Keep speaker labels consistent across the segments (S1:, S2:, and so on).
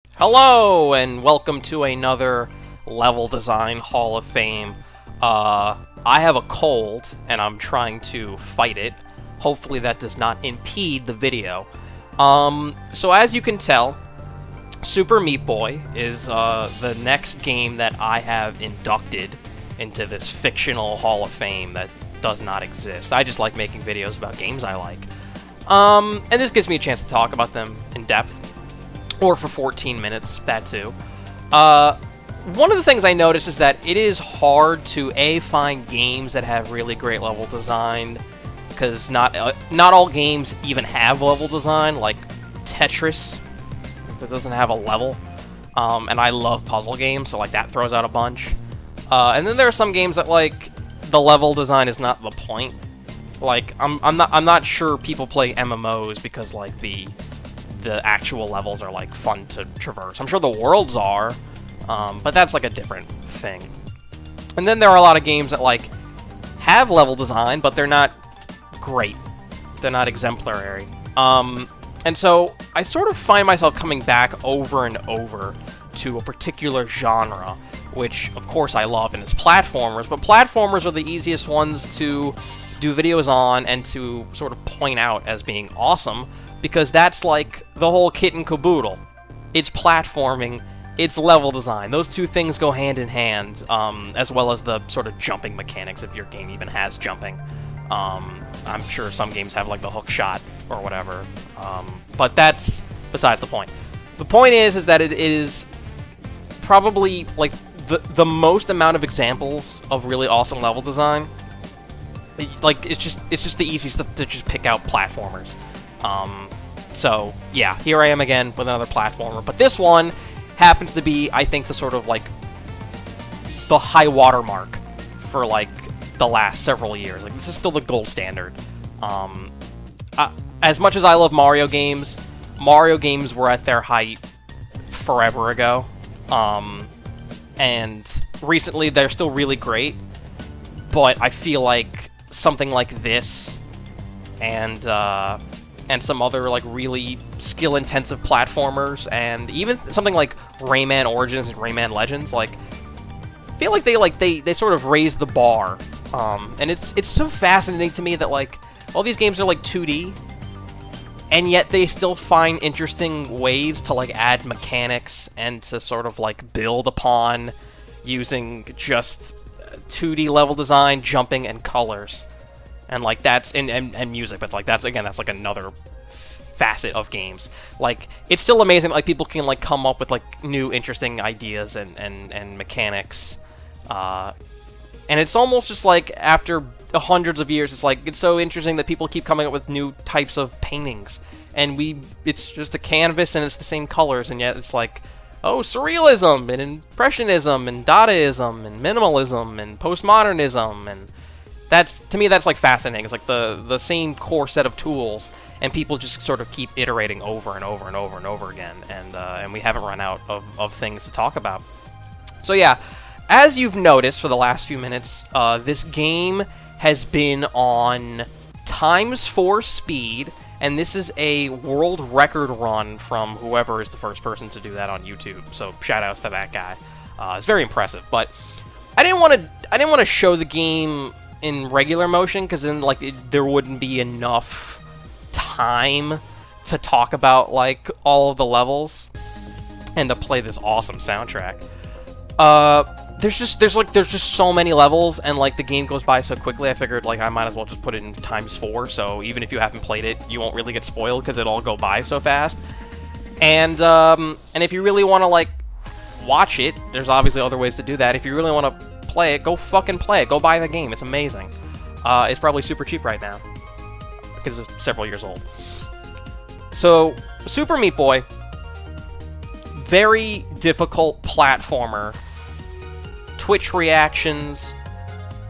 S1: Hello, and welcome to another Level Design Hall of Fame. I have a cold, and I'm trying to fight it. Hopefully that does not impede the video. So as you can tell, Super Meat Boy is the next game that I have inducted into this fictional Hall of Fame that does not exist. I just like making videos about games I like. And this gives me a chance to talk about them in depth. Or for 14 minutes, that too. One of the things I noticed is that it is hard to find games that have really great level design, because not all games even have level design. Like Tetris, that doesn't have a level, and I love puzzle games, so like that throws out a bunch. And then there are some games that like the level design is not the point. Like I'm not sure people play MMOs because like the actual levels are like fun to traverse. I'm sure the worlds are, but that's like a different thing. And then there are a lot of games that like have level design, but they're not great. They're not exemplary. And so I sort of find myself coming back over and over to a particular genre, which of course I love, and it's platformers. But platformers are the easiest ones to do videos on and to sort of point out as being awesome, because that's like the whole kit and caboodle. It's platforming, it's level design. Those two things go hand in hand, as well as the sort of jumping mechanics, if your game even has jumping. I'm sure some games have like the hook shot or whatever, but that's besides the point. The point is that it is probably like the most amount of examples of really awesome level design. Like it's just the easiest to just pick out platformers. So yeah, here I am again with another platformer, but this one happens to be, I think, the sort of like the high watermark for like the last several years. Like this is still the gold standard. As much as I love Mario games were at their height forever ago, and recently they're still really great, but I feel like something like this and some other like really skill-intensive platformers, and even something like Rayman Origins and Rayman Legends, like I feel like they sort of raised the bar, and it's so fascinating to me that like all these games are like 2D, and yet they still find interesting ways to like add mechanics and to sort of like build upon using just 2D level design, jumping, and colors. And like that's and music, but like that's like another facet of games. Like it's still amazing that like people can like come up with like new interesting ideas and mechanics. And it's almost just like after hundreds of years, it's so interesting that people keep coming up with new types of paintings. And it's just a canvas and it's the same colors, and yet it's like, oh, surrealism and impressionism and Dadaism and minimalism and postmodernism, and that's, to me, that's like fascinating. It's like the same core set of tools, and people just sort of keep iterating over and over and over and over again, and we haven't run out of things to talk about. So yeah, as you've noticed for the last few minutes, this game has been on ×4 speed, and this is a world record run from whoever is the first person to do that on YouTube. So shoutouts to that guy. It's very impressive, but I didn't want to show the game in regular motion, because then like there wouldn't be enough time to talk about like all of the levels and to play this awesome soundtrack. There's just so many levels, and like the game goes by so quickly. I figured like I might as well just put it in ×4, so even if you haven't played it, you won't really get spoiled because it'll all go by so fast. And if you really want to like watch it, there's obviously other ways to do that. If you really want to play it, go fucking play it. Go buy the game. It's amazing. It's probably super cheap right now because it's several years old. So, Super Meat Boy, very difficult platformer. Twitch reactions,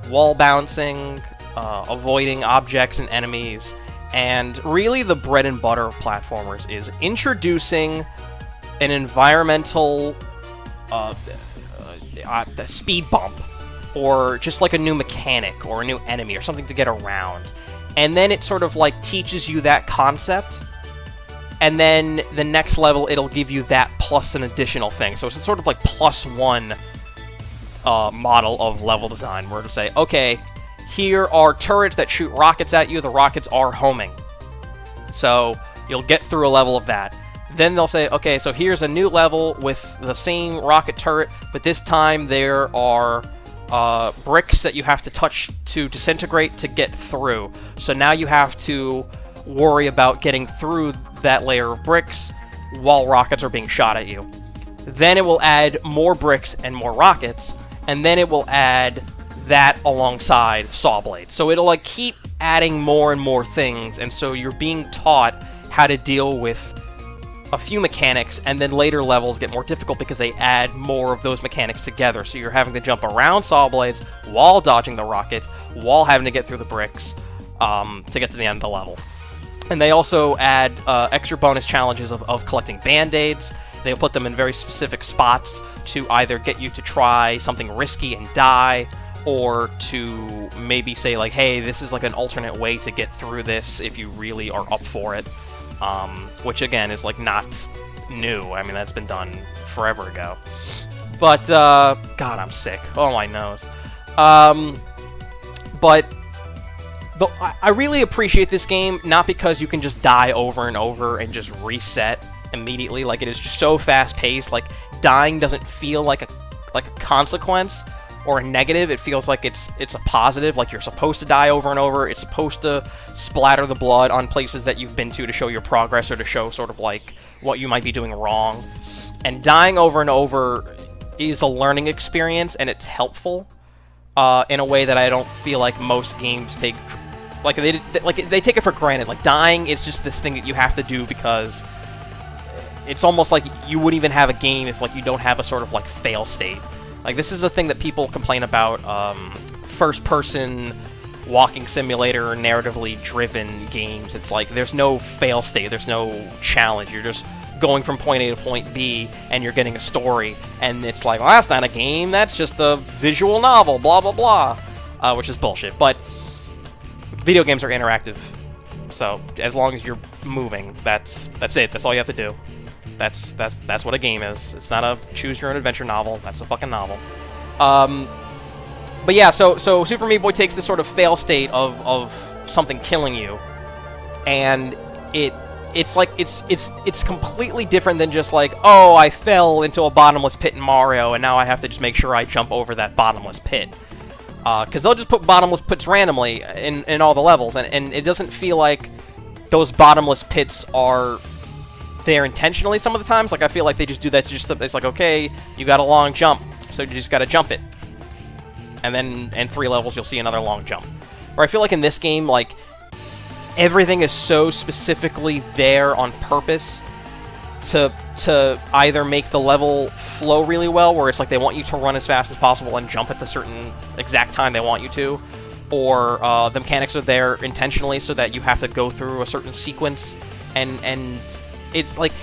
S1: wall bouncing, avoiding objects and enemies, and really the bread and butter of platformers is introducing an environmental speed bump, or just like a new mechanic or a new enemy or something to get around. And then it sort of like teaches you that concept, and then the next level it'll give you that plus an additional thing. So it's sort of like +1 model of level design, where it'll say, okay, here are turrets that shoot rockets at you. The rockets are homing. So you'll get through a level of that. Then they'll say, okay, so here's a new level with the same rocket turret, but this time there are bricks that you have to touch to disintegrate to get through. So now you have to worry about getting through that layer of bricks while rockets are being shot at you. Then it will add more bricks and more rockets, and then it will add that alongside saw blades. So it'll like keep adding more and more things, and so you're being taught how to deal with a few mechanics, and then later levels get more difficult because they add more of those mechanics together. So you're having to jump around saw blades while dodging the rockets, while having to get through the bricks to get to the end of the level. And they also add extra bonus challenges of collecting band-aids. They'll put them in very specific spots to either get you to try something risky and die, or to maybe say like, hey, this is like an alternate way to get through this if you really are up for it. Which again is like not new. I mean, that's been done forever ago. But God, I'm sick. Oh, my nose. But I really appreciate this game, not because you can just die over and over and just reset immediately. Like, it is just so fast-paced. Like, dying doesn't feel like a consequence or a negative. It feels like it's a positive. Like, you're supposed to die over and over. It's supposed to splatter the blood on places that you've been to show your progress, or to show sort of like what you might be doing wrong. And dying over and over is a learning experience, and it's helpful in a way that I don't feel like most games take. Like they take it for granted. Like, dying is just this thing that you have to do because it's almost like you wouldn't even have a game if like you don't have a sort of like fail state. Like, this is a thing that people complain about first-person walking simulator or narratively driven games. It's like there's no fail state, there's no challenge. You're just going from point A to point B, and you're getting a story. And it's like, well, that's not a game, that's just a visual novel, blah, blah, blah. Which is bullshit. But video games are interactive. So as long as you're moving, that's it. That's all you have to do. That's what a game is. It's not a choose-your-own-adventure novel. That's a fucking novel. But yeah, so Super Meat Boy takes this sort of fail state of something killing you, and it's like it's completely different than just like, oh, I fell into a bottomless pit in Mario, and now I have to just make sure I jump over that bottomless pit. Because they'll just put bottomless pits randomly in all the levels, and it doesn't feel like those bottomless pits are there intentionally some of the times. Like, I feel like they just do that it's like, okay, you got a long jump, so you just gotta jump it. And then in 3 levels you'll see another long jump. Or I feel like in this game, like, everything is so specifically there on purpose to either make the level flow really well, where it's like they want you to run as fast as possible and jump at the certain exact time they want you to, or the mechanics are there intentionally so that you have to go through a certain sequence, and it's like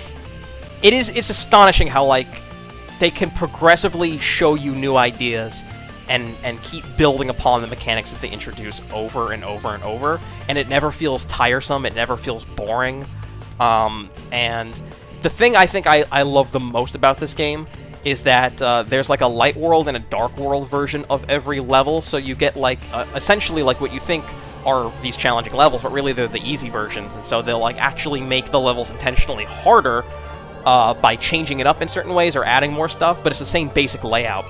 S1: it's astonishing how like they can progressively show you new ideas and keep building upon the mechanics that they introduce over and over and over, and it never feels tiresome, it never feels boring. And the thing I think I love the most about this game is that there's like a light world and a dark world version of every level, so you get like essentially like what you think are these challenging levels, but really they're the easy versions, and so they'll like actually make the levels intentionally harder by changing it up in certain ways or adding more stuff, but it's the same basic layout.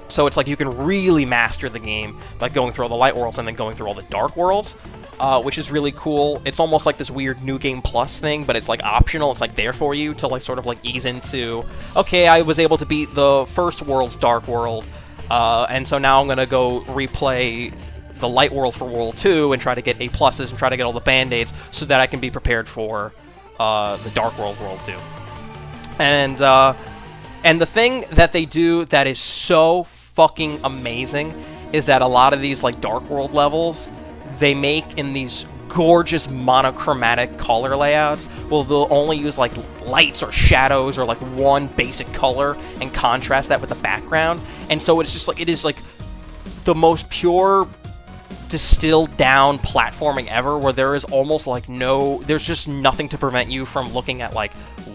S1: So it's like you can really master the game by going through all the light worlds and then going through all the dark worlds, which is really cool. It's almost like this weird New Game Plus thing, but it's like optional. It's like there for you to like sort of like ease into, okay, I was able to beat the first world's dark world, and so now I'm going to go replay the light world for World 2 and try to get A pluses and try to get all the band-aids so that I can be prepared for the Dark World 2. And the thing that they do that is so fucking amazing is that a lot of these like Dark World levels they make in these gorgeous monochromatic color layouts. Well, they'll only use like lights or shadows or like one basic color and contrast that with the background. And so it's just like, it is like the most pure distilled down platforming ever, where there is almost like there's just nothing to prevent you from looking at like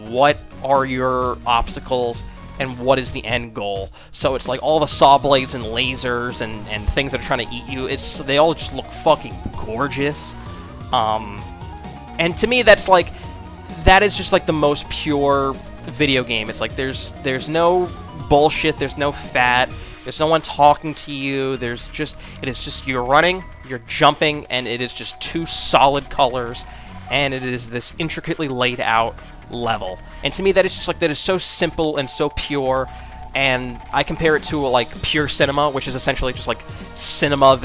S1: what are your obstacles and what is the end goal. So it's like all the saw blades and lasers and things that are trying to eat you, they all just look fucking gorgeous. And to me, that is just like the most pure video game. It's like there's no bullshit, there's no fat, there's no one talking to you, it is just you're running, you're jumping, and it is just two solid colors, and it is this intricately laid out level. And to me, that is so simple and so pure. And I compare it to like pure cinema, which is essentially just like cinema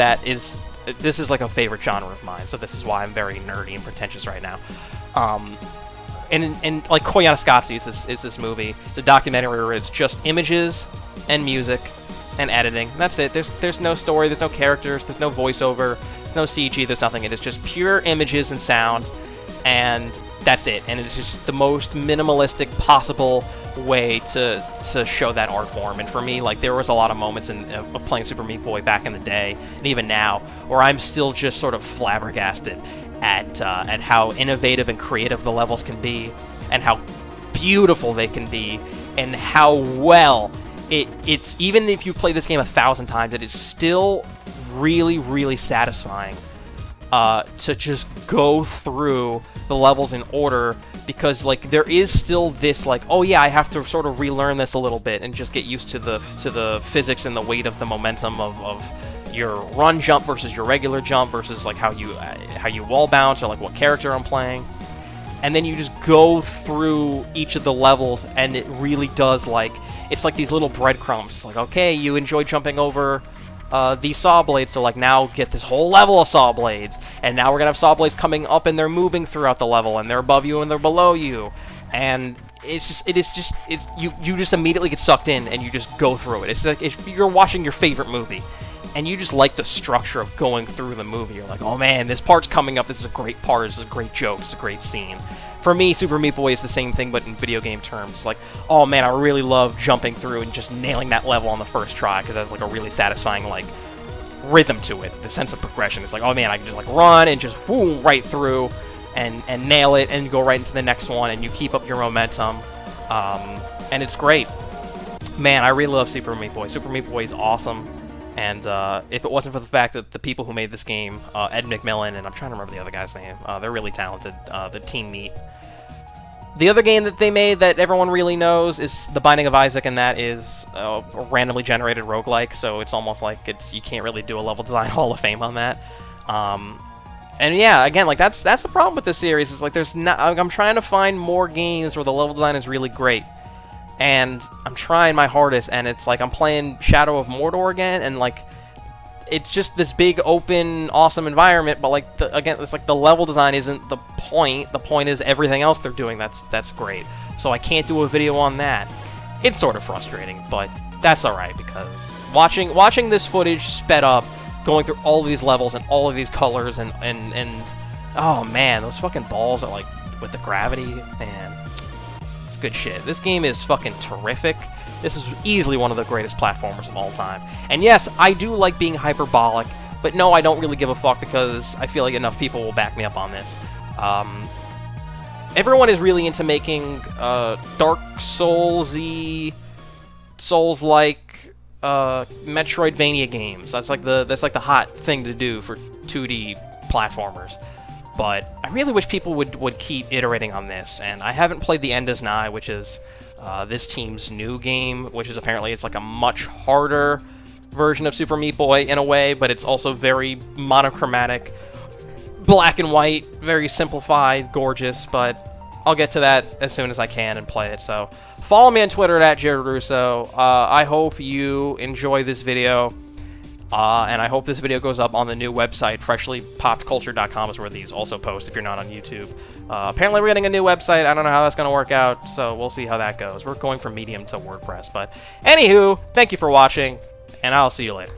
S1: this is like a favorite genre of mine, so this is why I'm very nerdy and pretentious right now. And like Koyaanisqatsi is this movie. It's a documentary where it's just images and music and editing. And that's it. There's no story, there's no characters, there's no voiceover, there's no CG, there's nothing. It is just pure images and sound, and that's it. And it's just the most minimalistic possible way to show that art form. And for me, like, there was a lot of moments of playing Super Meat Boy back in the day, and even now, where I'm still just sort of flabbergasted at how innovative and creative the levels can be, and how beautiful they can be, and how well it's even if you play this game 1,000 times, it is still really, really satisfying to just go through the levels in order, because like there is still this like, oh yeah, I have to sort of relearn this a little bit and just get used to the physics and the weight of the momentum of your run jump versus your regular jump versus like how you wall bounce, or like what character I'm playing. And then you just go through each of the levels, and it really does, like, it's like these little breadcrumbs. It's like, okay, you enjoy jumping over these saw blades, so like now get this whole level of saw blades, and now we're gonna have saw blades coming up, and they're moving throughout the level, and they're above you and they're below you, and you just immediately get sucked in, and you just go through it. It's like if you're watching your favorite movie, and you just like the structure of going through the movie. You're like, oh man, this part's coming up, this is a great part, this is a great joke, this is a great scene. For me, Super Meat Boy is the same thing, but in video game terms. It's like, oh man, I really love jumping through and just nailing that level on the first try, because that's like a really satisfying, like, rhythm to it, the sense of progression. It's like, oh man, I can just like run and just boom right through and nail it and go right into the next one, and you keep up your momentum, and it's great. Man, I really love Super Meat Boy. Super Meat Boy is awesome. And if it wasn't for the fact that the people who made this game, Ed McMillan, and I'm trying to remember the other guy's name, they're really talented, the Team Meat. The other game that they made that everyone really knows is The Binding of Isaac, and that is a randomly generated roguelike, so it's almost like you can't really do a level design Hall of Fame on that. And yeah, again, like that's the problem with this series, is like I'm trying to find more games where the level design is really great. And I'm trying my hardest, and it's like I'm playing Shadow of Mordor again, and like it's just this big, open, awesome environment, but like again, it's like the level design isn't the point. The point is everything else they're doing. That's great. So I can't do a video on that. It's sort of frustrating, but that's all right, because watching this footage sped up, going through all of these levels and all of these colors, and oh man, those fucking balls are like with the gravity, man. Good shit. This game is fucking terrific. This is easily one of the greatest platformers of all time. And yes, I do like being hyperbolic, but no, I don't really give a fuck, because I feel like enough people will back me up on this. Everyone is really into making Dark Souls-y, Souls-like Metroidvania games. That's like the hot thing to do for 2D platformers. But I really wish people would keep iterating on this, and I haven't played The End Is Nigh, which is this team's new game, which is apparently it's like a much harder version of Super Meat Boy in a way, but it's also very monochromatic, black and white, very simplified, gorgeous, but I'll get to that as soon as I can and play it. So follow me on Twitter at Jared Russo. I hope you enjoy this video. And I hope this video goes up on the new website, freshlypoppedculture.com is where these also post if you're not on YouTube. Apparently we're getting a new website. I don't know how that's going to work out, so we'll see how that goes. We're going from Medium to WordPress. But anywho, thank you for watching, and I'll see you later.